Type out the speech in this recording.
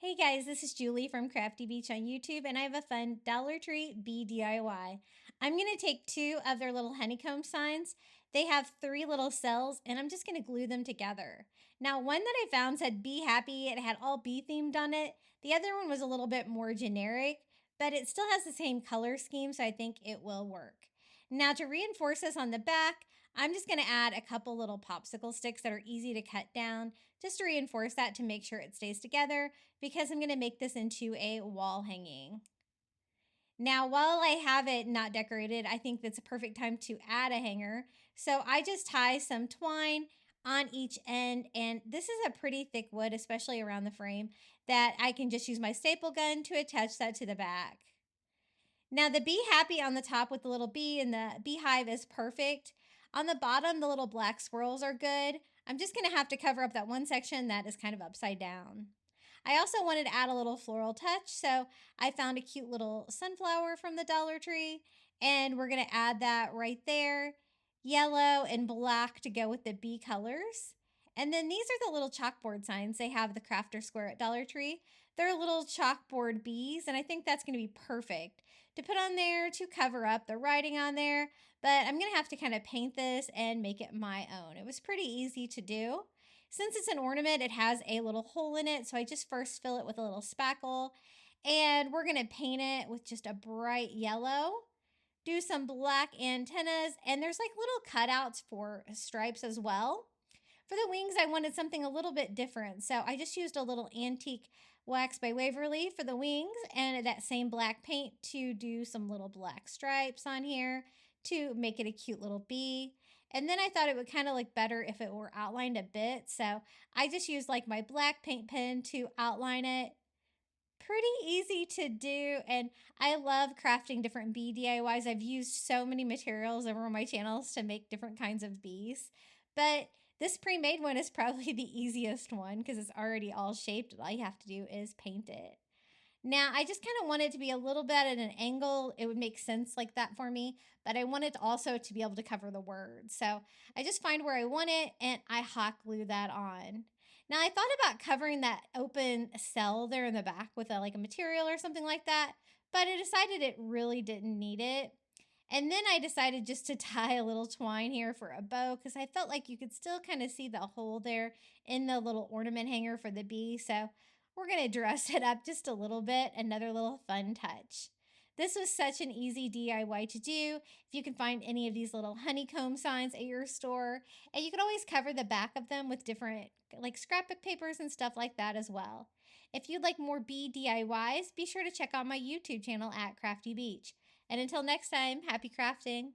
Hey guys, this is Julie from Crafty Beach on YouTube, and I have a fun Dollar Tree bee DIY. I'm going to take two of their little honeycomb signs. They have three little cells, and I'm just going to glue them together. Now, one that I found said Be Happy. It had all bee themed on it. The other one was a little bit more generic, but it still has the same color scheme, so I think it will work. Now, to reinforce this on the back, I'm just going to add a couple little popsicle sticks that are easy to cut down just to reinforce that to make sure it stays together, because I'm going to make this into a wall hanging. Now, while I have it not decorated, I think that's a perfect time to add a hanger. So I just tie some twine on each end, and this is a pretty thick wood, especially around the frame, that I can just use my staple gun to attach that to the back. Now the Be Happy on the top with the little bee and the beehive is perfect. On the bottom, the little black swirls are good. I'm just gonna have to cover up that one section that is kind of upside down. I also wanted to add a little floral touch, so I found a cute little sunflower from the Dollar Tree, and we're gonna add that right there. Yellow and black to go with the bee colors. And then these are the little chalkboard signs. They have the crafter square at Dollar Tree. They're little chalkboard bees, and I think that's gonna be perfect to put on there to cover up the writing on there, but I'm gonna have to kind of paint this and make it my own. It was pretty easy to do. Since it's an ornament, it has a little hole in it, so I just first fill it with a little spackle, and we're gonna paint it with just a bright yellow. Do some black antennas, and there's like little cutouts for stripes as well. For the wings, I wanted something a little bit different, so I just used a little antique wax by Waverly for the wings and that same black paint to do some little black stripes on here to make it a cute little bee. And then I thought it would kind of look better if it were outlined a bit, so I just used like my black paint pen to outline it. Pretty easy to do, and I love crafting different bee DIYs. I've used so many materials over on my channels to make different kinds of bees, but this pre-made one is probably the easiest one because it's already all shaped. All you have to do is paint it. Now, I just kind of want it to be a little bit at an angle. It would make sense like that for me, but I want it also to be able to cover the words. So I just find where I want it and I hot glue that on. Now, I thought about covering that open cell there in the back with like a material or something like that, but I decided it really didn't need it. And then I decided just to tie a little twine here for a bow because I felt like you could still kind of see the hole there in the little ornament hanger for the bee. So we're going to dress it up just a little bit, another little fun touch. This was such an easy DIY to do. If you can find any of these little honeycomb signs at your store, and you can always cover the back of them with different like scrapbook papers and stuff like that as well. If you'd like more bee DIYs, be sure to check out my YouTube channel at Crafty Beach. And until next time, happy crafting!